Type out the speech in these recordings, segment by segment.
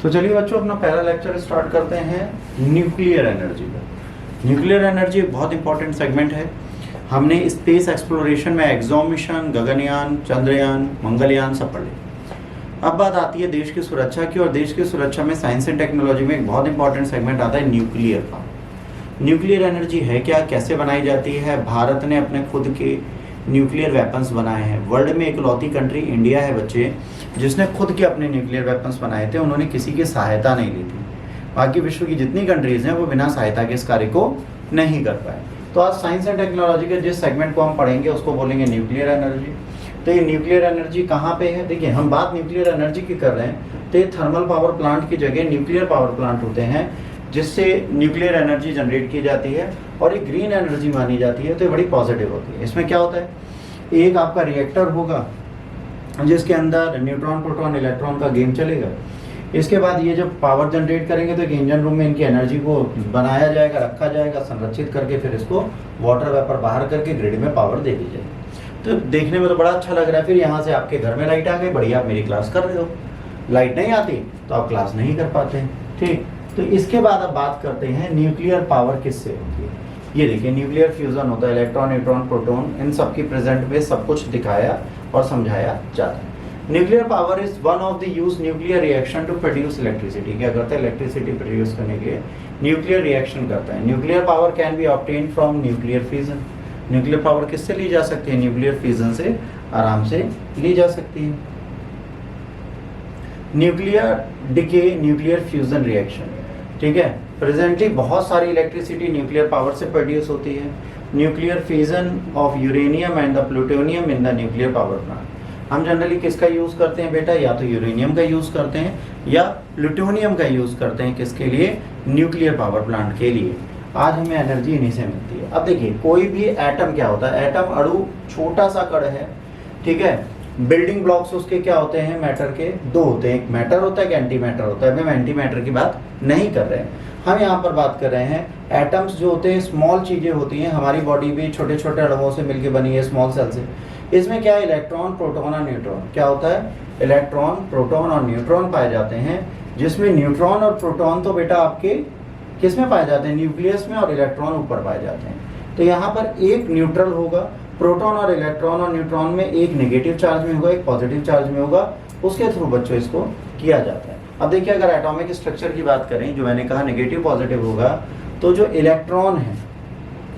तो चलिए बच्चों अपना पहला लेक्चर स्टार्ट करते हैं न्यूक्लियर एनर्जी का। न्यूक्लियर एनर्जी एक बहुत इंपॉर्टेंट सेगमेंट है। हमने स्पेस एक्सप्लोरेशन में एक्सॉम मिशन, गगनयान, चंद्रयान, मंगलयान सब पढ़े। अब बात आती है देश की सुरक्षा की, और देश की सुरक्षा में साइंस एंड टेक्नोलॉजी में एक बहुत इंपॉर्टेंट सेगमेंट आता है न्यूक्लियर का। न्यूक्लियर एनर्जी है क्या, कैसे बनाई जाती है? भारत ने अपने खुद के न्यूक्लियर वेपन्स बनाए हैं। वर्ल्ड में इकलौती कंट्री इंडिया है बच्चे जिसने खुद के अपने न्यूक्लियर वेपन्स बनाए थे। उन्होंने किसी की सहायता नहीं ली थी। बाकी विश्व की जितनी कंट्रीज हैं वो बिना सहायता के इस कार्य को नहीं कर पाए। तो आज साइंस एंड टेक्नोलॉजी के जिस सेगमेंट को हम पढ़ेंगे उसको बोलेंगे न्यूक्लियर एनर्जी। तो ये न्यूक्लियर एनर्जी कहाँ पे है? देखिए, हम बात न्यूक्लियर एनर्जी की कर रहे हैं तो ये थर्मल पावर प्लांट की जगह न्यूक्लियर पावर प्लांट होते हैं जिससे न्यूक्लियर एनर्जी जनरेट की जाती है, और ये ग्रीन एनर्जी मानी जाती है। तो ये बड़ी पॉजिटिव होती है। इसमें क्या होता है, एक आपका रिएक्टर होगा जिसके अंदर न्यूट्रॉन, प्रोटॉन, इलेक्ट्रॉन का गेम चलेगा। इसके बाद ये जब पावर जनरेट करेंगे तो एक इंजन रूम में इनकी एनर्जी को बनाया जाएगा, रखा जाएगा, संरक्षित करके फिर इसको वाटर वेपर बाहर करके ग्रिड में पावर दे दी जाएगी। तो देखने में तो बड़ा अच्छा लग रहा है। फिर यहाँ से आपके घर में लाइट आ गई, बढ़िया, आप मेरी क्लास कर रहे हो। लाइट नहीं आती तो आप क्लास नहीं कर पाते। ठीक, तो इसके बाद अब बात करते हैं न्यूक्लियर पावर किससे होती है। ये देखिए, न्यूक्लियर फ्यूजन होता है। इलेक्ट्रॉन, न्यूट्रॉन, प्रोटॉन, इन सब की प्रेजेंट में सब कुछ दिखाया और समझाया जाता है। Nuclear power is one of the use nuclear reaction to produce electricity. क्या करता है? इलेक्ट्रिसिटी प्रोड्यूस करने के लिए न्यूक्लियर रिएक्शन करता है। Nuclear power can be obtain from nuclear fusion. Nuclear power किससे ली जा सकती है? न्यूक्लियर फ्यूजन से आराम से ली जा सकती है। Nuclear decay, nuclear fusion reaction, ठीक है। प्रेजेंटली बहुत सारी इलेक्ट्रिसिटी न्यूक्लियर पावर से प्रोड्यूस होती है। Nuclear fusion of uranium and the plutonium in the nuclear power plant. हम जनरली किसका यूज करते हैं बेटा? या तो यूरेनियम का यूज करते हैं या प्लूटोनियम का यूज करते हैं। किसके लिए? न्यूक्लियर पावर प्लांट के लिए। आज हमें एनर्जी इन्हीं से मिलती है। अब देखिए, कोई भी एटम क्या होता है? एटम अणु छोटा सा कण है, ठीक है। बिल्डिंग ब्लॉक्स उसके क्या होते हैं? मैटर के दो होते हैं, एक मैटर होता है, एक एंटी मैटर होता है। हम एंटी मैटर की बात नहीं कर रहे हैं, हम यहाँ पर बात कर रहे हैं एटम्स जो होते हैं स्मॉल चीजें होती हैं। हमारी बॉडी भी छोटे छोटे अणुओं से मिलकर बनी है, स्मॉल सेल से। इसमें क्या है? इलेक्ट्रॉन, प्रोटॉन और न्यूट्रॉन। क्या होता है? इलेक्ट्रॉन, प्रोटॉन और न्यूट्रॉन पाए जाते हैं, जिसमें न्यूट्रॉन और प्रोटॉन तो बेटा आपके किस में पाए जाते हैं? न्यूक्लियस में, और इलेक्ट्रॉन ऊपर पाए जाते हैं। तो यहाँ पर एक न्यूट्रल होगा, प्रोटॉन और इलेक्ट्रॉन और न्यूट्रॉन में एक नेगेटिव चार्ज में होगा, एक पॉजिटिव चार्ज में होगा। उसके थ्रू बच्चों इसको किया जाता है। अब देखिए, अगर एटॉमिक स्ट्रक्चर की बात करें, जो मैंने कहा नेगेटिव पॉजिटिव होगा, तो जो इलेक्ट्रॉन है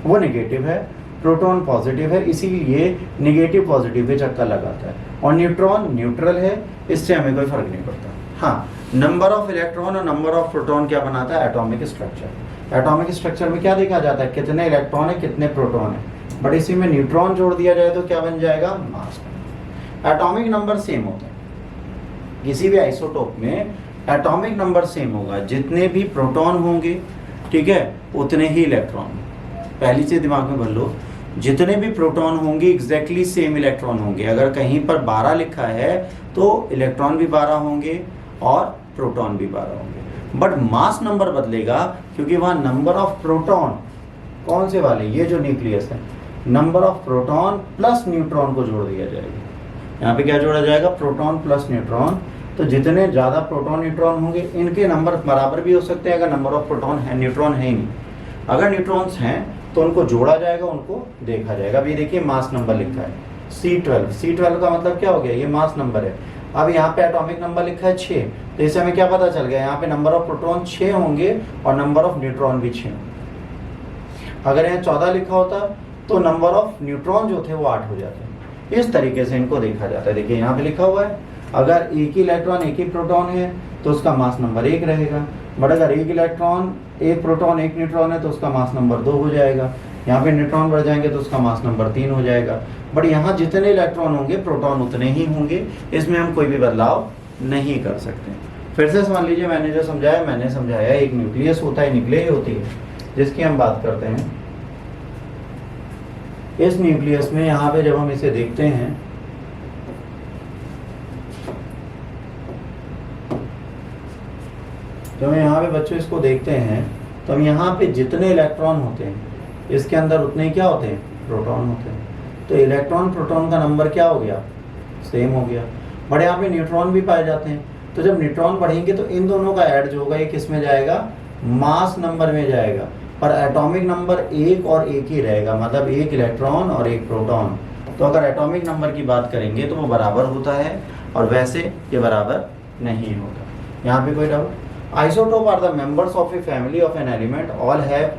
वो नेगेटिव है, प्रोटॉन पॉजिटिव है, इसीलिए नेगेटिव पॉजिटिव पे चक्कर लगाता है। और न्यूट्रॉन न्यूट्रल है, इससे हमें कोई फर्क नहीं पड़ता। हाँ, नंबर ऑफ इलेक्ट्रॉन और नंबर ऑफ प्रोटॉन क्या बनाता है? Atomic structure. एटॉमिक स्ट्रक्चर में क्या देखा जाता है? कितने इलेक्ट्रॉन है, कितने प्रोटॉन है। बट इसी में न्यूट्रॉन जोड़ दिया जाए तो क्या बन जाएगा? मास। एटॉमिक नंबर सेम होता है किसी भी आइसोटोप में, एटॉमिक नंबर सेम होगा। जितने भी प्रोटॉन होंगे, ठीक है, उतने ही इलेक्ट्रॉन। पहली से दिमाग में भर लो, जितने भी प्रोटॉन होंगे एग्जैक्टली सेम इलेक्ट्रॉन होंगे। अगर कहीं पर 12 लिखा है तो इलेक्ट्रॉन भी 12 होंगे और प्रोटॉन भी 12 होंगे। बट मास नंबर बदलेगा, क्योंकि वहां नंबर ऑफ प्रोटॉन कौन से वाले? ये जो न्यूक्लियस है, number of proton plus neutron को जोड़ दिया जाएगा। यहाँ पे क्या जोड़ा जाएगा? Proton plus neutron. तो जितने ज्यादा प्रोटॉन न्यूट्रॉन होंगे, इनके नंबर बराबर भी हो सकते हैं अगर नंबर ऑफ प्रोटॉन है, न्यूट्रॉन है ही नहीं। अगर न्यूट्रॉन्स हैं तो उनको जोड़ा जाएगा, उनको देखा जाएगा। अब ये देखिए, मास नंबर लिखा है C12। C12 का मतलब क्या हो गया? ये मास नंबर है। अब यहाँ पे एटॉमिक नंबर लिखा है 6, तो इससे हमें क्या पता चल गया? यहाँ पे नंबर ऑफ प्रोटॉन 6 होंगे और नंबर ऑफ न्यूट्रॉन भी 6 होंगे। अगर यहाँ 14 लिखा होता तो नंबर ऑफ न्यूट्रॉन जो थे वो 8 हो जाते। इस तरीके से इनको देखा जाता है। देखिए, यहाँ पे लिखा हुआ है, अगर एक ही इलेक्ट्रॉन, एक ही प्रोटॉन है तो उसका मास नंबर 1 रहेगा। बट अगर एक इलेक्ट्रॉन, एक प्रोटॉन, एक न्यूट्रॉन है तो उसका मास नंबर 2 हो जाएगा। यहाँ पे न्यूट्रॉन बढ़ जाएंगे तो उसका मास नंबर 3 हो जाएगा। बट यहाँ जितने इलेक्ट्रॉन होंगे, प्रोटॉन उतने ही होंगे। इसमें हम कोई भी बदलाव नहीं कर सकते। फिर से समझ लीजिए, मैंने जो समझाया, मैंने समझाया एक न्यूक्लियस होता है, न्यूक्लियस होती है, जिसकी हम बात करते हैं। इस न्यूक्लियस में यहाँ पे जब हम इसे देखते हैं, जब हम यहाँ पे बच्चों इसको देखते हैं, तो हम यहाँ पे जितने इलेक्ट्रॉन होते हैं इसके अंदर उतने क्या होते हैं? प्रोटॉन होते हैं। तो इलेक्ट्रॉन प्रोटॉन का नंबर क्या हो गया? सेम हो गया। बट यहाँ पे न्यूट्रॉन भी पाए जाते हैं। तो जब न्यूट्रॉन पढ़ेंगे तो इन दोनों का ऐड जो होगा ये किस में जाएगा, मास नंबर में जाएगा, पर एटॉमिक नंबर एक और एक ही रहेगा, मतलब एक इलेक्ट्रॉन और एक प्रोटॉन। तो अगर एटॉमिक नंबर की बात करेंगे तो वो बराबर होता है, और वैसे ये बराबर नहीं होता। यहाँ पे कोई doubt? Isotope are the members of a family of an element, all have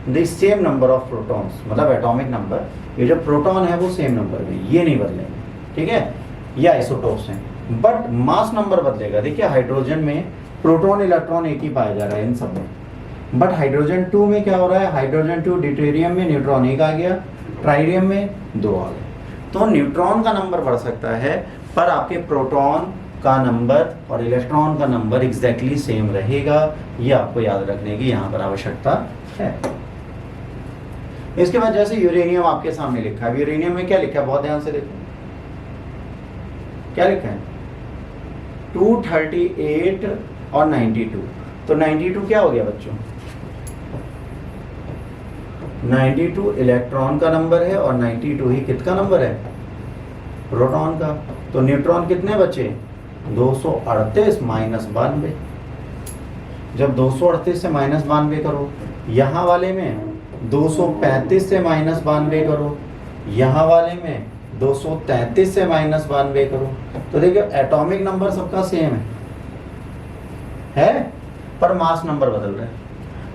the same number of protons, मतलब एटॉमिक नंबर, ये जो प्रोटॉन है वो सेम नंबर में, ये नहीं बदलेंगे, ठीक है, ये आइसोटोप्स हैं। बट मास नंबर बदलेगा। देखिए हाइड्रोजन में प्रोटॉन इलेक्ट्रॉन एक ही पाया जा रहा है इन सब में, बट हाइड्रोजन 2 में क्या हो रहा है, हाइड्रोजन 2 ड्यूटेरियम में न्यूट्रॉन एक आ गया, ट्राइडियम में 2 आ गए। तो न्यूट्रॉन का नंबर बढ़ सकता है, पर आपके प्रोटॉन का नंबर और इलेक्ट्रॉन का नंबर एग्जैक्टली सेम रहेगा। ये आपको याद रखने की यहाँ पर आवश्यकता है। इसके बाद जैसे यूरेनियम आपके सामने लिखा है, यूरेनियम में क्या लिखा है, बहुत ध्यान से देखो, क्या लिखा है, 238 और 92। तो 92 क्या हो गया बच्चों, 92 इलेक्ट्रॉन का नंबर है और 92 ही किसका नंबर है, प्रोटॉन का। तो न्यूट्रॉन कितने बचे, 238 माइनस 92। जब 238 से माइनस 92 करो, यहाँ वाले में 235 से माइनस 92 करो, यहाँ वाले में 233 से माइनस 92 करो, तो देखिए एटॉमिक नंबर सबका सेम है, पर मास नंबर बदल रहा है।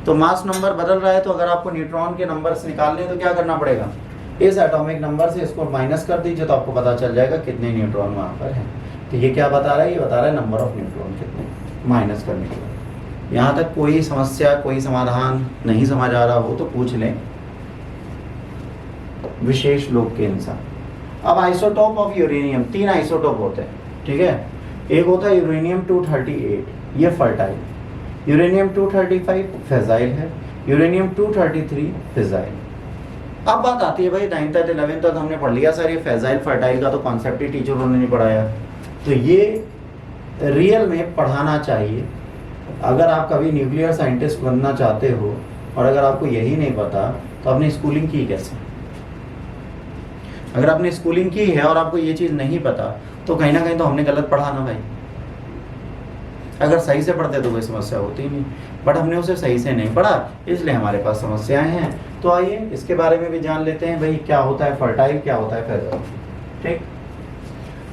तो मास नंबर बदल रहा है, तो अगर आपको न्यूट्रॉन के नंबर्स निकालने हैं तो क्या करना पड़ेगा, इस एटॉमिक नंबर से इसको माइनस कर दीजिए, तो आपको पता चल जाएगा कितने न्यूट्रॉन वहाँ पर हैं। तो ये क्या बता रहा है, ये बता रहा है नंबर ऑफ न्यूट्रॉन कितने, माइनस करने के बाद। यहाँ तक कोई समस्या, कोई समाधान नहीं समझ आ रहा हो तो पूछ लें विशेष लोग के इंसान। अब आइसोटोप ऑफ यूरेनियम, 3 आइसोटोप होते हैं, ठीक है। एक होता है यूरेनियम 238, ये फर्टाइल, यूरेनियम 235 फिजाइल है, यूरेनियम 233 फिजाइल। अब बात आती है भाई 9th 11th तक हमने पढ़ लिया सर, ये फिजाइल फर्टाइल का तो कॉन्सेप्ट ही टीचरों ने नहीं पढ़ाया। तो ये रियल में पढ़ाना चाहिए। अगर आप कभी न्यूक्लियर साइंटिस्ट बनना चाहते हो और अगर आपको यही नहीं पता तो आपने स्कूलिंग की कैसे। अगर आपने स्कूलिंग की है और आपको ये चीज़ नहीं पता तो कहीं ना कहीं तो हमने गलत पढ़ा ना भाई। अगर सही से पढ़ते तो कोई समस्या होती ही नहीं, बट हमने उसे सही से नहीं पढ़ा, इसलिए हमारे पास समस्याएं हैं। तो आइए इसके बारे में भी जान लेते हैं भाई, क्या होता है फर्टाइल, क्या होता है फिजाइल। ठीक,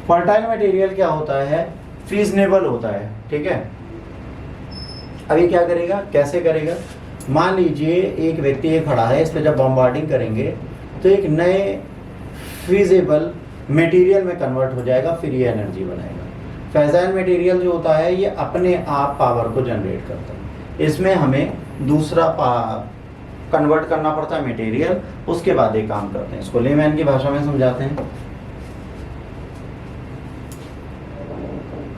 फर्टाइल मटेरियल क्या होता है, फीजनेबल होता है, ठीक है। अभी क्या करेगा, कैसे करेगा, मान लीजिए एक व्यक्ति ये खड़ा है, इस पर जब बॉम्बार्डिंग करेंगे तो एक नए फीजेबल मटेरियल में कन्वर्ट हो जाएगा, फिर ये एनर्जी बनाएगा। फिजाइल मटेरियल जो होता है ये अपने आप पावर को जनरेट करता है, इसमें हमें दूसरा कन्वर्ट करना पड़ता है मटेरियल, उसके बाद ये काम करते हैं। इसको लेमैन की भाषा में समझाते हैं।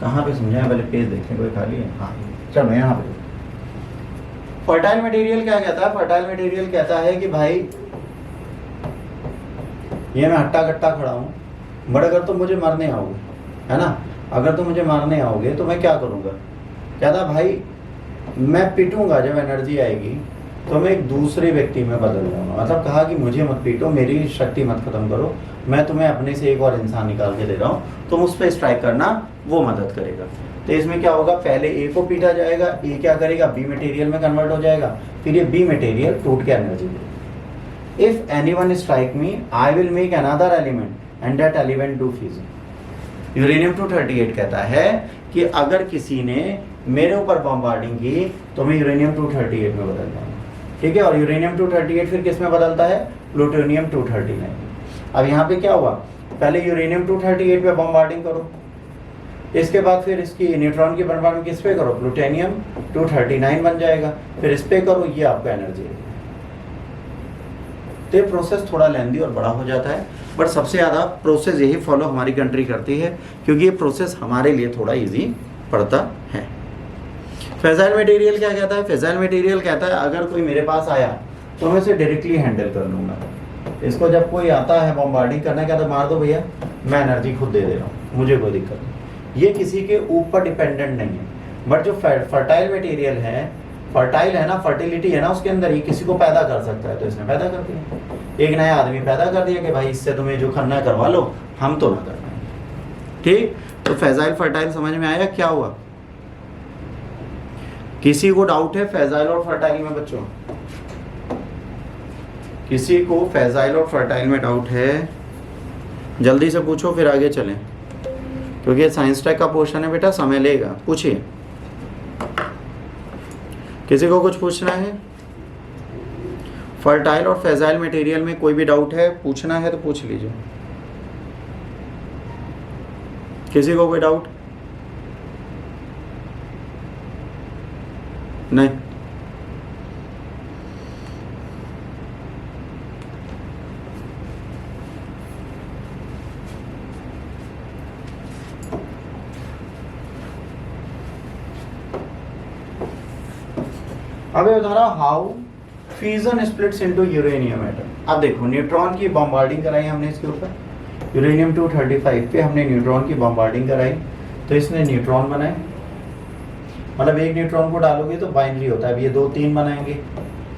कहाँ पे समझाएं, पहले पेज देखें, कोई खाली है, हाँ चलो यहाँ पे। फर्टाइल मटेरियल क्या कहता है, फर्टाइल मटेरियल कहता है कि भाई ये मैं हट्टा कट्टा खड़ा हूँ, बट अगर तुम मुझे मारने आओगे, है ना, अगर तुम मुझे मारने आओगे तो मैं क्या करूँगा, कहता भाई मैं पिटूंगा, जब एनर्जी आएगी तो मैं एक दूसरे व्यक्ति में बदल जाऊंगा। मतलब कहा कि मुझे मत पीटो, मेरी शक्ति मत खत्म करो, मैं तुम्हें अपने से एक और इंसान निकाल के दे रहा हूँ, तुम उस पर स्ट्राइक करना, वो मदद करेगा। तो इसमें क्या होगा, पहले ए को पीटा जाएगा, ए क्या करेगा, बी मटेरियल में कन्वर्ट हो जाएगा, फिर ये बी मटेरियल टूट के एनर्जी देगा। If anyone strike me I will make another element and that element do fusion. Uranium 238 कहता है कि अगर किसी ने मेरे ऊपर बॉम्बार्डिंग की तो मैं यूरेनियम 238 में बदल जाऊंगा, ठीक है। और यूरेनियम 238 फिर किस में बदलता है, प्लूटोनियम 239। अब यहाँ पे क्या हुआ, पहले यूरेनियम 238 पे बॉम्बार्डिंग करो, इसके बाद फिर इसकी न्यूट्रॉन की बॉम्बार्डिंग किस पे करो, प्लूटोनियम 239 बन जाएगा, फिर इस पे करो, ये आपका एनर्जी है। तो ये प्रोसेस थोड़ा लेंदी और बड़ा हो जाता है, बट सबसे ज़्यादा प्रोसेस यही फॉलो हमारी कंट्री करती है, क्योंकि ये प्रोसेस हमारे लिए थोड़ा इजी पड़ता है। फिजाइल मटेरियल क्या कहता है, फिजाइल मटेरियल कहता है अगर कोई मेरे पास आया तो मैं इसे डायरेक्टली हैंडल कर लूँगा। इसको जब कोई आता है बॉम्बार्डिंग करना, क्या तो मार दो भैया, मैं एनर्जी खुद दे दे रहा हूँ, मुझे कोई दिक्कत नहीं। ये किसी के ऊपर डिपेंडेंट नहीं है। बट जो फर्टाइल मटेरियल है, फर्टाइल है ना, फर्टिलिटी है ना उसके अंदर, ये किसी को पैदा कर सकता है, तो इसने पैदा कर दिया, एक नया आदमी पैदा कर दिया कि भाई इससे तुम्हें जो करना है करवा लो, हम तो ना कर पाएंगे। ठीक, तो फिजाइल फर्टाइल समझ में आया क्या हुआ। किसी को डाउट है फैजाइल और फर्टाइल में बच्चों? किसी को फैजाइल और फर्टाइल में डाउट है? जल्दी से पूछो फिर आगे चलें, क्योंकि ये साइंस टेक का पोर्शन है बेटा, समय लेगा। पूछिए, किसी को कुछ पूछना है? फर्टाइल और फैजाइल मटेरियल में कोई भी डाउट है, पूछना है तो पूछ लीजिए। किसी को कोई डाउट? नहीं? अब ये बता रहा how fusion splits into uranium atom. अब देखो न्यूट्रॉन की बॉम्बार्डिंग कराई हमने इसके ऊपर, यूरेनियम 235 पे हमने न्यूट्रॉन की बॉम्बार्डिंग कराई, तो इसने न्यूट्रॉन बनाए। मतलब एक न्यूट्रॉन को डालोगे तो बाइनरी होता है, अब ये 2 3 बनाएंगे,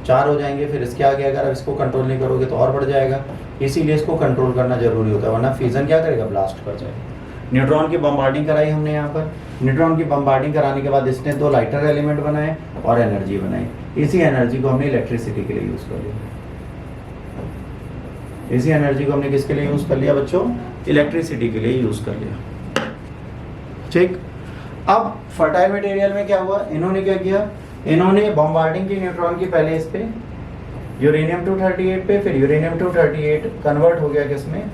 4 हो जाएंगे, फिर इसके आगे अगर आप इसको कंट्रोल नहीं करोगे तो और बढ़ जाएगा। इसीलिए इसको कंट्रोल करना जरूरी होता है, वरना फ्यूजन क्या करेगा, ब्लास्ट कर जाएगा। न्यूट्रॉन की बम्बार्डिंग कराई हमने यहाँ पर। न्यूट्रॉन की बम्बार्डिंग कराने के बाद इसने 2 लाइटर एलिमेंट बनाए और एनर्जी बनाई। इसी एनर्जी को हमने इलेक्ट्रिसिटी के लिए यूज कर लिया। इसी एनर्जी को हमने किसके लिए यूज कर लिया बच्चों? इलेक्ट्रिसिटी के लिए यूज कर लिया। ठीक। अब फर्टाइल मटेरियल में क्या हुआ, इन्होंने क्या किया, इन्होंने बॉम्बार्डिंग की न्यूट्रॉन की, पहले इस पे यूरेनियम 238 पे, फिर यूरेनियम 238 कन्वर्ट हो गया किसमें,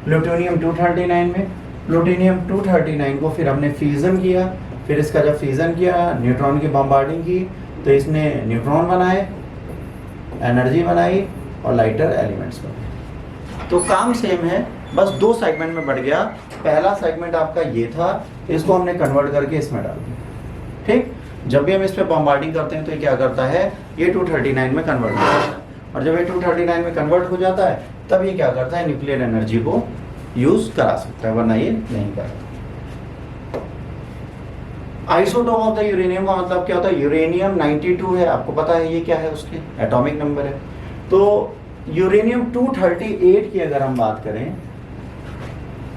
प्लूटोनियम 239 में। प्लूटोनियम 239 को फिर हमने फ्यूजन किया, फिर इसका जब फ्यूजन किया, न्यूट्रॉन की बॉम्बार्डिंग की, तो इसने न्यूट्रॉन बनाए, एनर्जी बनाई और लाइटर एलिमेंट्स बनाए। तो काम सेम है, बस 2 सेगमेंट में बढ़ गया। पहला सेगमेंट आपका ये था, इसको हमने कन्वर्ट करके इसमें डाल दिया। ठीक। जब भी हम इस पे बॉम्बार्डिंग करते हैं तो ये क्या करता है, ये 239 में कन्वर्ट हो जाता है, और जब ये 239 में कन्वर्ट हो जाता है तब ये क्या करता है, न्यूक्लियर एनर्जी को यूज करा सकता है, वरना ये नहीं करता। आइसोटोप ऑफ द यूरेनियम का मतलब क्या होता है, यूरेनियम 92 है, आपको पता है ये क्या है, उसके एटॉमिक नंबर है। तो यूरेनियम 238 की अगर हम बात करें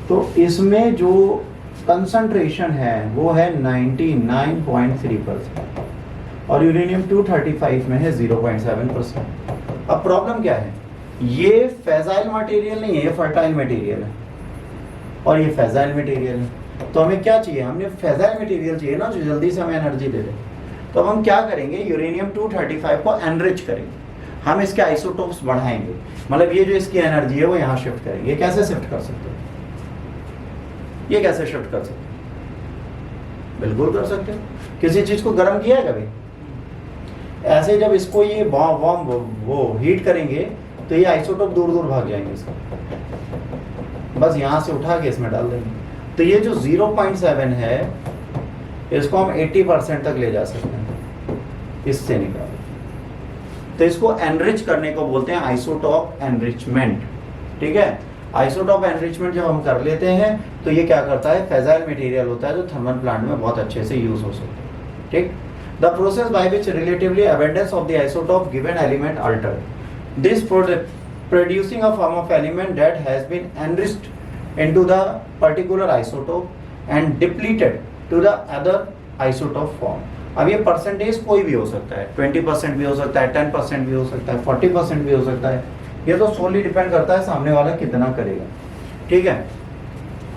तो इसमें जो कंसंट्रेशन है वो है 99.3% और यूरेनियम 235 में है 0.7%। अब प्रॉब्लम क्या है, ये फैजाइल मटेरियल नहीं है, ये फर्टाइल मटेरियल है और ये फैजाइल मटेरियल है। तो हमें क्या चाहिए, हमने फैजाइल मटेरियल चाहिए ना जो जल्दी से हमें एनर्जी दे दे। तो हम क्या करेंगे, यूरेनियम 235 को एनरिच करेंगे, हम इसके आइसोटोप्स बढ़ाएंगे, मतलब ये जो इसकी एनर्जी है वो यहाँ शिफ्ट करेंगे। ये कैसे शिफ्ट कर सकते हो, ये कैसे शिफ्ट कर सकते हो, बिल्कुल कर सकते हो। किसी चीज को गर्म किया है कभी, ऐसे जब इसको ये बॉम्ब वो हीट करेंगे तो ये आइसोटोप दूर दूर भाग जाएंगे इसका, बस यहाँ से उठा के इसमें डाल देंगे। तो ये जो 0.7 है इसको हम 80% तक ले जा सकते हैं, इससे निकाल। तो इसको एनरिच करने को बोलते हैं आइसोटोप एनरिचमेंट। ठीक है, आइसोटोप एनरिचमेंट जब हम कर लेते हैं तो ये क्या करता है, फैजाइल मटेरियल होता है जो थर्मल प्लांट में बहुत अच्छे से यूज हो सकता है। ठीक। The process by which relatively abundance of the isotope given element alter this producing a form of element that has been enriched into the particular isotope and depleted to the other isotope form। अब ये percentage कोई भी हो सकता है, 20% भी हो सकता है, 10% भी हो सकता है, 40% भी हो सकता है, ये तो सोली डिपेंड करता है सामने वाला कितना करेगा। ठीक है।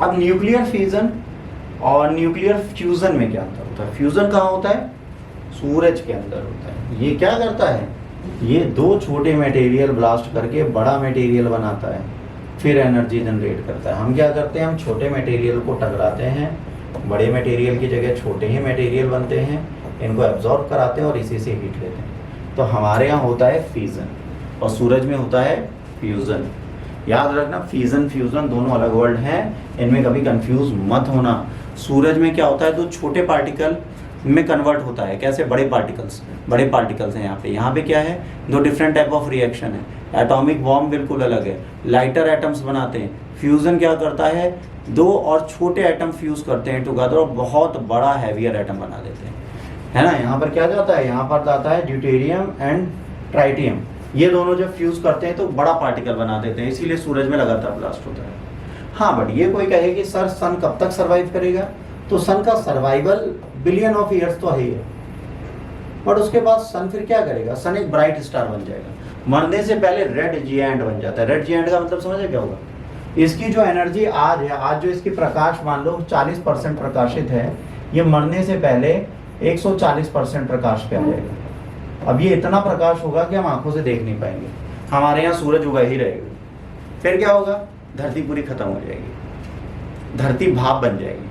अब न्यूक्लियर फ्यूजन और न्यूक्लियर फ्यूजन में क्या अंतर होता है, फ्यूजन कहाँ होता है, सूरज के अंदर होता है। ये क्या करता है, ये 2 छोटे मटेरियल ब्लास्ट करके बड़ा मटेरियल बनाता है, फिर एनर्जी जनरेट करता है। हम क्या करते हैं, हम छोटे मटेरियल को टकराते हैं, बड़े मटेरियल की जगह छोटे ही मटेरियल बनते हैं, इनको एब्जॉर्ब कराते हैं और इसी से हीट लेते हैं। तो हमारे यहाँ होता है फ्यूजन और सूरज में होता है फ्यूजन। याद रखना, फ्यूजन फ्यूजन दोनों अलग वर्ड हैं, इनमें कभी कंफ्यूज मत होना। सूरज में क्या होता है, 2 छोटे पार्टिकल में कन्वर्ट होता है, कैसे, बड़े पार्टिकल्स हैं यहाँ पे क्या है, 2 डिफरेंट टाइप ऑफ रिएक्शन है। एटॉमिक बॉम्ब बिल्कुल अलग है, लाइटर एटम्स बनाते हैं। फ्यूजन क्या करता है, 2 और छोटे एटम फ्यूज करते हैं टुगेदर और बहुत बड़ा हैवियर एटम बना देते हैं, है ना। यहाँ पर क्या जाता है, यहाँ पर जाता है ड्यूटेरियम एंड ट्राइटियम, ये दोनों जब फ्यूज करते हैं तो बड़ा पार्टिकल बना देते हैं, इसीलिए सूरज में लगातार ब्लास्ट होता है। हाँ, बट ये कोई कहे कि सर सन कब तक सर्वाइव करेगा, तो सन का सर्वाइवल बिलियन ऑफ ईयर्स तो है ही है, बट उसके बाद सन फिर क्या करेगा, सन एक ब्राइट स्टार बन जाएगा, मरने से पहले रेड जिएंट बन जाता है। रेड जिएंट का मतलब समझे क्या होगा, इसकी जो एनर्जी आज है, आज जो इसकी प्रकाश मान लो 40% प्रकाशित है, ये मरने से पहले 140% प्रकाश पे आ जाएगा। अब ये इतना प्रकाश होगा कि हम आंखों से देख नहीं पाएंगे, हमारे यहाँ सूरज उगा ही रहेगा। फिर क्या होगा, धरती पूरी खत्म हो जाएगी, धरती भाप बन जाएगी,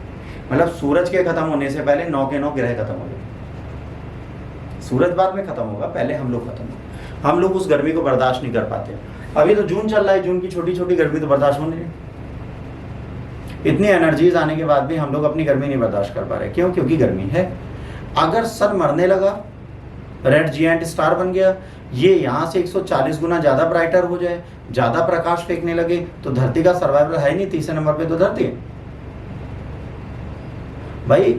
मतलब सूरज के खत्म होने से पहले 9 के 9 ग्रह खत्म हो जाएंगे। सूरज बाद में खत्म होगा, पहले हम लोग खत्म होंगे। हम लोग उस गर्मी को बर्दाश्त नहीं कर पाते। अभी तो जून चल रहा है, जून की छोटी छोटी गर्मी तो बर्दाश्त होने नहीं, इतनी एनर्जीज आने के बाद भी हम लोग अपनी गर्मी नहीं बर्दाश्त कर पा रहे। क्यों? क्योंकि गर्मी है। अगर सन मरने लगा, रेड जिएंट स्टार बन गया, ये यहाँ से 140 गुना ज्यादा ब्राइटर हो जाए, ज्यादा प्रकाश फेंकने लगे, तो धरती का सर्वाइवल है नहीं, तीसरे नंबर पे तो धरती है भाई।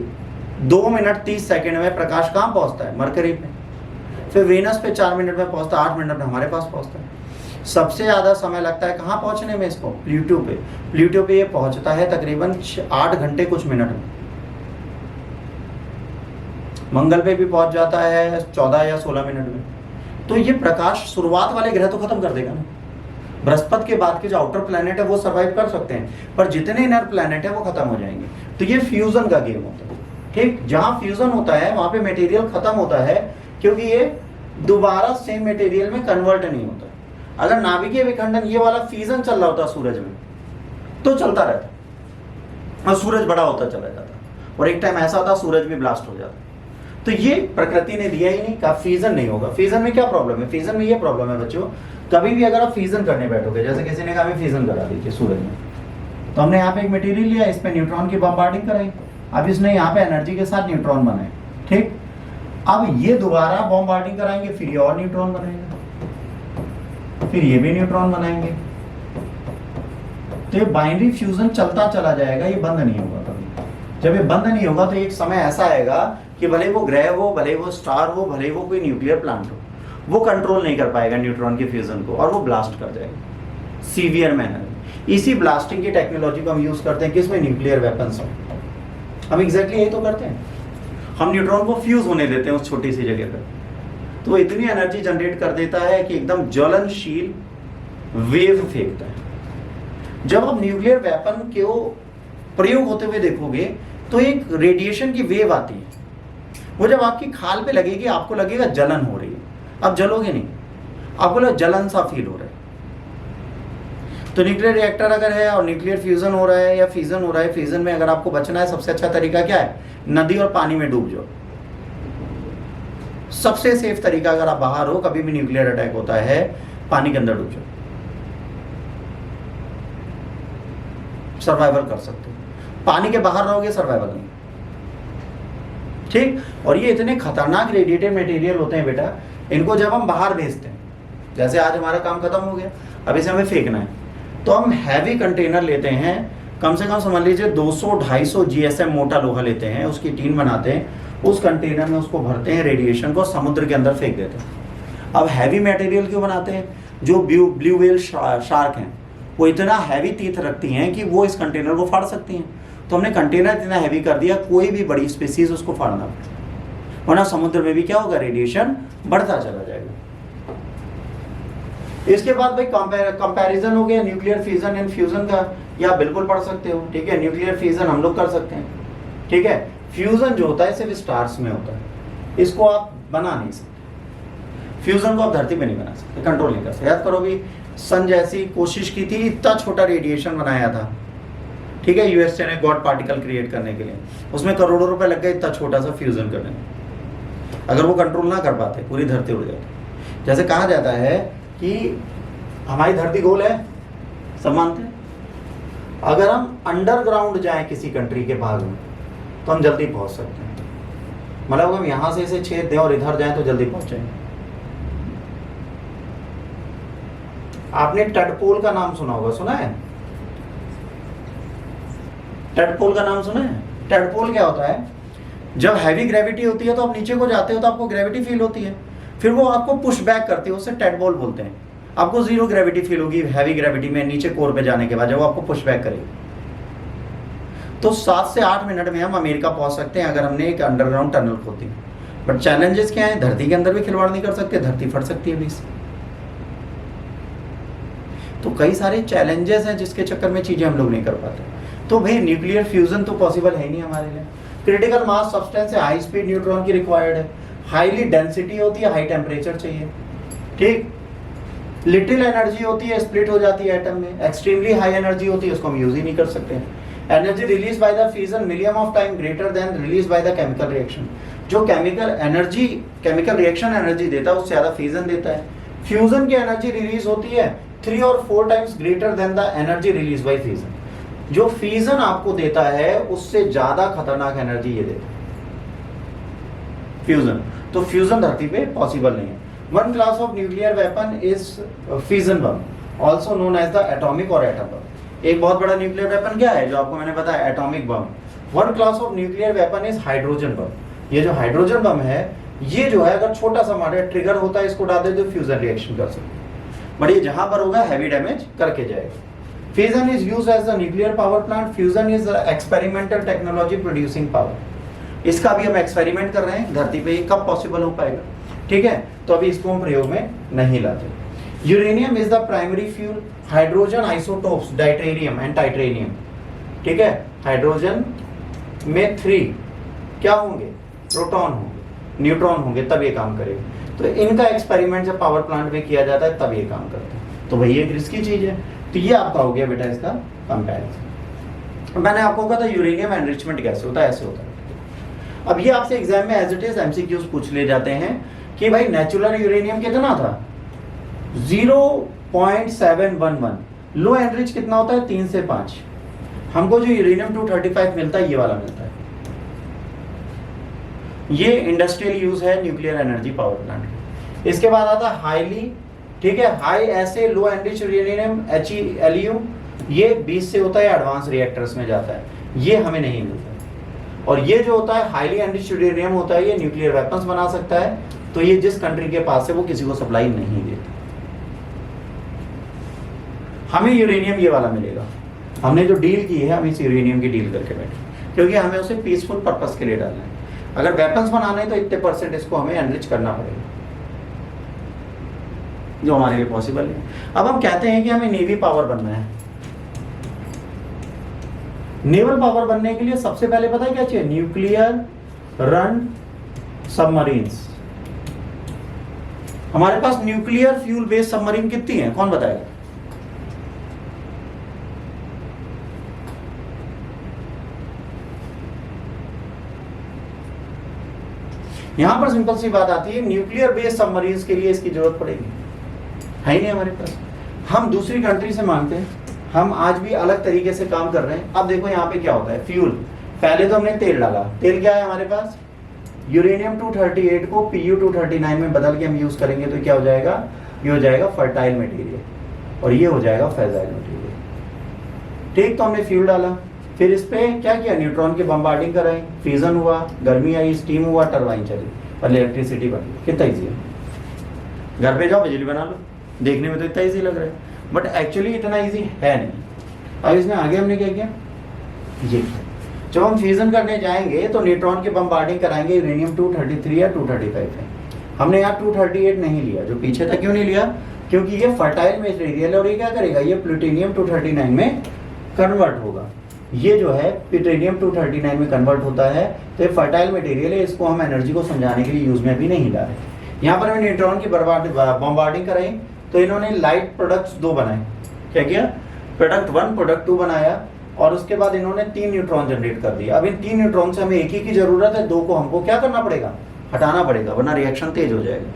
2 मिनट 30 सेकंड में प्रकाश कहाँ पहुंचता है, मरकरी पे, फिर वेनस पे 4 मिनट में पहुंचता है, 8 मिनट में हमारे पास पहुंचता है। सबसे ज्यादा समय लगता है कहाँ पहुंचने में इसको, प्लूटो पे। प्लूटो पे ये पहुंचता है तकरीबन 8 घंटे कुछ मिनट में। मंगल पे भी पहुंच जाता है 14 या 16 मिनट में। तो ये प्रकाश शुरुआत वाले ग्रह तो खत्म कर देगा ना। बृहस्पति के बाद के जो आउटर प्लैनेट है वो सर्वाइव कर सकते हैं, पर जितने इनर प्लैनेट है वो खत्म हो जाएंगे। तो ये फ्यूजन का गेम होता है, ठीक। जहां फ्यूजन होता है वहां पे मटेरियल खत्म होता है, क्योंकि ये दोबारा सेम मटेरियल में कन्वर्ट नहीं होता। अगर नाभिकीय विखंडन ये वाला फ्यूजन चल रहा होता सूरज में तो चलता रहता और सूरज बड़ा होता चला जाता, और एक टाइम ऐसा था सूरज भी ब्लास्ट हो जाता। तो ये प्रकृति ने दिया ही नहीं, का फ्यूजन नहीं होगा। फ्यूजन में क्या प्रॉब्लम है, फ्यूजन में ये प्रॉब्लम है बच्चों, कभी भी अगर आप फ्यूजन करने बैठोगे, जैसे किसी ने कहा हमें फ्यूजन करा दीजिए सूरज में, तो हमने यहाँ पे एक मटेरियल लिया, इस पे न्यूट्रॉन की बम्बार्डिंग कराई, अब इसने यहाँ पे एनर्जी के साथ न्यूट्रॉन बनाए, ठीक। अब ये दोबारा बॉम्बार्डिंग कराएंगे, फिर ये और न्यूट्रॉन बनाएंगे, फिर ये भी न्यूट्रॉन बनाएंगे। तो ये बाइनरी फ्यूजन चलता चला जाएगा, ये बंद नहीं होगा कभी। जब ये बंद नहीं होगा तो एक समय ऐसा आएगा कि भले वो ग्रह हो, भले वो स्टार हो, भले वो कोई न्यूक्लियर प्लांट हो, वो कंट्रोल नहीं कर पाएगा न्यूट्रॉन के फ्यूजन को, और वो ब्लास्ट कर जाएगा सीवियर मैनर में। इसी ब्लास्टिंग की टेक्नोलॉजी को हम यूज करते हैं किसमें, न्यूक्लियर वेपन्स में। हम एग्जैक्टली यही तो करते हैं, हम न्यूट्रॉन को फ्यूज होने देते हैं उस छोटी सी जगह पर, तो वो इतनी एनर्जी जनरेट कर देता है कि एकदम ज्वलनशील वेव फेंकता है। जब आप न्यूक्लियर वेपन के प्रयोग होते हुए देखोगे तो एक रेडिएशन की वेव आती है, वो जब आपकी खाल पे लगेगी आपको लगेगा जलन हो रही है, आप जलोगे नहीं, आपको लगेगा जलन सा फील हो रहा है। तो न्यूक्लियर रिएक्टर अगर है और न्यूक्लियर फ्यूजन हो रहा है या फ्यूजन हो रहा है, फ्यूजन में अगर आपको बचना है सबसे अच्छा तरीका क्या है, नदी और पानी में डूब जाओ। सबसे सेफ तरीका, अगर आप बाहर हो, कभी भी न्यूक्लियर अटैक होता है, पानी के अंदर डूब जाओ, सर्वाइवल कर सकते हो। पानी के बाहर रहोगे सर्वाइवल नहीं, ठीक। और ये इतने खतरनाक रेडिएटेड मटेरियल होते हैं बेटा, इनको जब हम बाहर भेजते हैं, जैसे आज हमारा काम खत्म हो गया, अब इसे हमें फेंकना है, तो हम हैवी कंटेनर लेते हैं, कम से कम समझ लीजिए 200-250 GSM मोटा लोहा लेते हैं, उसकी टीन बनाते हैं, उस कंटेनर में उसको भरते हैं, रेडिएशन को समुद्र के अंदर फेंक देते हैं। अब हैवी मटेरियल क्यों बनाते हैं, जो ब्लू व्हेल शार्क हैं वो इतना हैवी टीथ रखती हैं कि वो इस कंटेनर को फाड़ सकती हैं। तो हमने कंटेनर इतना हैवी कर दिया, कोई भी बड़ी स्पीसीज उसको फाड़ना पड़ता, वरना समुद्र में भी क्या होगा, रेडिएशन बढ़ता चला जाएगा। इसके बाद भाई कंपैरिजन हो गया न्यूक्लियर फ्यूजन एंड फ्यूजन का, या बिल्कुल पढ़ सकते हो, ठीक है। न्यूक्लियर फ्यूजन हम लोग कर सकते हैं, ठीक है। फ्यूजन जो होता है सिर्फ स्टार्स में होता है, इसको आप बना नहीं सकते, फ्यूजन को आप धरती में नहीं बना सकते, कंट्रोल नहीं कर सकते। याद करो भी, सन जैसी कोशिश की थी, इतना छोटा रेडिएशन बनाया था, ठीक है, यूएसए ने गॉड पार्टिकल क्रिएट करने के लिए, उसमें करोड़ों रुपए लग गए इतना छोटा सा फ्यूजन करने में। अगर वो कंट्रोल ना कर पाते पूरी धरती उड़ जाती। जैसे कहा जाता है कि हमारी धरती गोल है, सब मानते हैं, अगर हम अंडरग्राउंड जाएं किसी कंट्री के भाग में तो हम जल्दी पहुंच सकते हैं, मतलब हम यहां से इसे छेद दें और इधर जाएं तो जल्दी पहुंचेंगे। आपने टडपोल का नाम सुना होगा, सुना है? टडपोल का नाम सुना है? टडपोल क्या होता है, जब हैवी ग्रेविटी होती है तो आप नीचे को जाते हो तो आपको ग्रेविटी फील होती है, फिर वो आपको पुश बैक करती है, उसे टडपोल बोलते हैं। आपको जीरो ग्रेविटी फील होगी हैवी ग्रेविटी में नीचे कोर पे जाने के बाद, जब वो आपको पुश बैक करेगी। तो 7 से 8 मिनट में हम अमेरिका पहुंच सकते हैं अगर हमने एक अंडरग्राउंड टनल खोदी। बट चैलेंजेस क्या है, धरती के अंदर भी खिलवाड़ नहीं कर सकते, धरती फट सकती है बीच से। तो कई सारे चैलेंजेस हैं जिसके चक्कर में चीजें हम लोग नहीं कर पाते। तो भाई न्यूक्लियर फ्यूजन तो पॉसिबल है नहीं हमारे लिए। क्रिटिकल मास सब्सटेंस है, हाई स्पीड न्यूट्रॉन की रिक्वायर्ड है, हाईली डेंसिटी होती है, हाई टेम्परेचर चाहिए, ठीक। लिटिल एनर्जी होती है, स्प्लिट हो जाती है एटम में। एक्सट्रीमली हाई एनर्जी होती है, उसको हम यूज ही नहीं कर सकते हैं। Energy release by the fusion million of time greater than release by the chemical reaction. जो chemical energy, chemical reaction energy देता है उससे ज्यादा फ्यूजन देता है। फ्यूजन की एनर्जी रिलीज होती है 3 और 4 times greater than the energy release bye fusion. जो फ्यूजन आपको देता है उससे ज्यादा खतरनाक एनर्जी ये देता है फ्यूजन। तो फ्यूजन धरती पे पॉसिबल नहीं है। One class of nuclear weapon is fusion bomb, also known as the atomic और एटम बम। एक बहुत बड़ा न्यूक्लियर वेपन क्या है जो आपको मैंने बताया, atomic bomb. One class of nuclear weapon is hydrogen bomb. ये जो हाइड्रोजन बम है, ये जो है अगर छोटा सा मारे ट्रिगर होता है, इसको डाल दे तो फ्यूजन रिएक्शन कर सकते हैं, बट ये जहां पर होगा हैवी डैमेज करके जाएगा। Fission is used as a nuclear power plant. Fusion is a experimental technology producing power. इसका भी हम एक्सपेरिमेंट कर रहे हैं धरती पे, कब पॉसिबल हो पाएगा, ठीक है। तो अभी इसको हम प्रयोग में नहीं लाते। Uranium is the primary fuel. Hydrogen isotopes deuterium and titanium, ठीक है। हाइड्रोजन में 3 क्या होंगे, प्रोटॉन होंगे, न्यूट्रॉन होंगे, तब ये काम करेगा। तो इनका एक्सपेरिमेंट जब पावर प्लांट में किया जाता है तब ये काम करता है। तो वही एक रिस्की चीज है। तो ये आपका हो गया बेटा इसका कंपैरिजन। मैंने आपको कहा था यूरेनियम एनरिचमेंट कैसे होता है, ऐसे होता है। अब ये आपसे एग्जाम में एज इट इज एमसीक्यूज पूछ ले जाते हैं कि भाई नेचुरल यूरेनियम कितना था, 0.711। लो एनरिच कितना होता है, 3 से 5। हमको जो यूरेनियम 235 मिलता है, ये वाला मिलता है। ये इंडस्ट्रियल यूज है न्यूक्लियर एनर्जी पावर प्लांट। इसके बाद आता है हाईली, ठीक है, हाई ऐसे लो एनरिच यूरेनियम HELU, ये 20 से होता है, एडवांस रिएक्टर्स में जाता है, ये हमें नहीं मिलता। और ये जो होता है हाईली एनरिच यूरेनियम होता है, ये न्यूक्लियर वेपन्स बना सकता है। तो ये जिस कंट्री के पास है वो किसी को सप्लाई नहीं देता। हमें यूरेनियम ये वाला मिलेगा। हमने जो डील की है, हम इस यूरेनियम की डील करके बैठे, क्योंकि हमें उसे पीसफुल पर्पस के लिए डालना है। अगर वेपन्स बनाना है तो इतने % इसको हमें एनरिच करना पड़ेगा, जो हमारे लिए पॉसिबल है। अब हम कहते हैं कि हमें नेवी पावर बनना है। नेवल पावर बनने के लिए सबसे पहले पता है क्या चाहिए, न्यूक्लियर रन सबमरीन्स। हमारे पास न्यूक्लियर फ्यूल बेस्ड सबमरीन कितनी है, कौन बताएगा? यहां पर सिंपल सी बात आती है, न्यूक्लियर बेस्ड सबमरीन्स के लिए इसकी जरूरत पड़ेगी, है ही नहीं हमारे पास। हम दूसरी कंट्री से मांगते हैं, हम आज भी अलग तरीके से काम कर रहे हैं। अब देखो यहाँ पे क्या होता है, फ्यूल। पहले तो हमने तेल डाला, तेल क्या है हमारे पास, यूरेनियम 238 को Pu 239 में बदल के हम यूज करेंगे तो क्या हो जाएगा, ये हो जाएगा फर्टाइल मटेरियल और ये हो जाएगा फैजाइल मटेरियल, ठीक। तो हमने फ्यूल डाला, फिर इस पे क्या किया, न्यूट्रॉन की बम्बार्डिंग कराई, फ्यूजन हुआ, गर्मी आई, स्टीम हुआ, टरबाइन चली और इलेक्ट्रिसिटी बनी। कितना ईजी है, घर पे जाओ बिजली बना लो। देखने में तो इतना ईजी लग रहा है, बट एक्चुअली इतना ईजी है नहीं। अब इसमें आगे हमने क्या किया, ये जब हम फ्यूजन करने जाएंगे तो न्यूट्रॉन की बम्बार्डिंग कराएंगे यूरेनियम 233 या 235 है। हमने यहाँ 238 नहीं लिया, जो पीछे था। क्यों नहीं लिया, क्योंकि ये फर्टाइल मटेरियल और ये क्या करेगा, ये प्लूटोनियम 239 में कन्वर्ट होगा। ये जो है प्लूटोनियम 239 में कन्वर्ट होता है, तो ये फर्टाइल मटेरियल है, इसको हम एनर्जी को समझाने के लिए यूज में भी नहीं ला रहे। यहाँ पर हमें न्यूट्रॉन की बम्बार्डिंग कराई, तो इन्होंने लाइट प्रोडक्ट्स 2 बनाए। क्या किया, प्रोडक्ट 1 प्रोडक्ट 2 बनाया और उसके बाद इन्होंने 3 न्यूट्रॉन जनरेट कर दिया। अब इन 3 न्यूट्रॉन से हमें एक ही की जरूरत है, 2 को हमको क्या करना पड़ेगा, हटाना पड़ेगा, वरना रिएक्शन तेज हो जाएगा।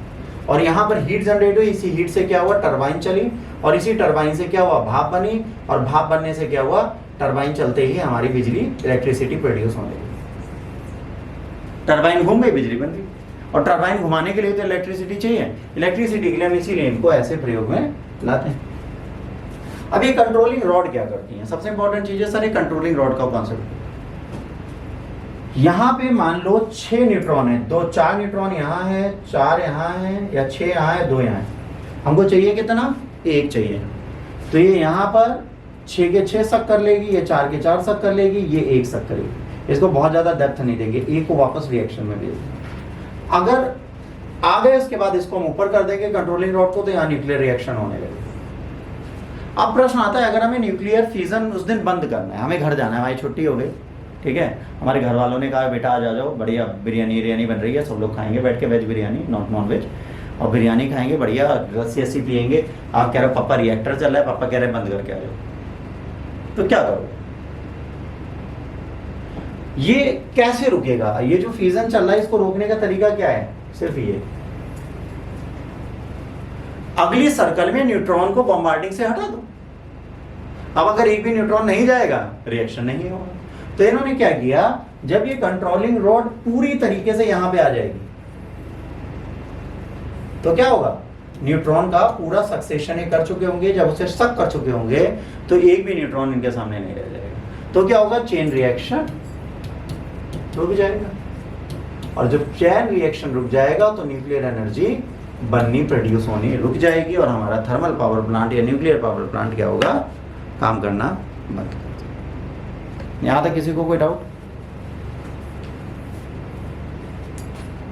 और यहाँ पर हीट जनरेट हुई, इसी हीट से क्या हुआ, टरबाइन चली और इसी टरबाइन से क्या हुआ, भाप बनी और भाप बनने से क्या हुआ, टरबाइन चलते ही हमारी बिजली इलेक्ट्रिसिटी प्रोड्यूस होने लगी। टरबाइन घूम गई, बिजली बन गई। और टरबाइन घुमाने के लिए तो इलेक्ट्रिसिटी चाहिए, इलेक्ट्रिसिटी के लिए हम इसीलिए इनको ऐसे प्रयोग में लाते हैं। अब ये कंट्रोलिंग रॉड क्या करती है, सबसे इंपॉर्टेंट चीज है सर, ये कंट्रोलिंग रॉड का कॉन्सेप्ट। यहाँ पे मान लो 6 न्यूट्रॉन है, 4 न्यूट्रॉन यहाँ है, 4 यहाँ है, या 6 यहाँ है, 2 यहाँ है। हमको चाहिए कितना, 1 चाहिए। तो ये यहाँ पर 6 के 6 सक कर लेगी, ये 4 के 4 सक कर लेगी, ये 1 सक करेगी। इसको बहुत ज़्यादा डेप्थ नहीं देंगे, ए को वापस रिएक्शन में भेज देंगे। अगर आ गए उसके बाद इसको हम ऊपर कर देंगे कंट्रोलिंग रॉड को, तो यहाँ न्यूक्लियर रिएक्शन होने लगेगा। अब प्रश्न आता है, अगर हमें न्यूक्लियर फ्यूजन उस दिन बंद करना है, हमें घर जाना है, हमारी छुट्टी हो गई, ठीक है, हमारे घर वालों ने कहा बेटा आ जाओ, बढ़िया बिरयानी बन रही है, सब लोग खाएंगे बैठ के, वेज बिरयानी नॉन वेज, और बिरयानी खाएंगे, बढ़िया लस्सी पियेंगे। आप कह रहे हो पापा रिएक्टर चल रहा है, पापा कह रहे हैं बंद करके आ जाओ, तो क्या करोगे? ये कैसे रुकेगा? ये जो फ्यूजन चल रहा है इसको रोकने का तरीका क्या है? सिर्फ ये, अगली सर्कल में न्यूट्रॉन को बॉम्बार्डिंग से हटा दो। अब अगर एक भी न्यूट्रॉन नहीं जाएगा, रिएक्शन नहीं होगा। तो इन्होंने क्या किया, जब ये कंट्रोलिंग रॉड पूरी तरीके से यहां पे आ जाएगी तो क्या होगा, न्यूट्रॉन का पूरा सक्सेशन ये कर चुके होंगे, जब उसे सक कर चुके होंगे तो एक भी न्यूट्रॉन इनके सामने नहीं रह जाएगा। तो क्या होगा, चेन रिएक्शन रुक जाएगा, और जब चेन रिएक्शन रुक जाएगा तो न्यूक्लियर एनर्जी बननी, प्रोड्यूस होनी रुक जाएगी, और हमारा थर्मल पावर प्लांट या न्यूक्लियर पावर प्लांट क्या होगा, काम करना बंद कर देगा। यहाँ तक किसी को कोई डाउट?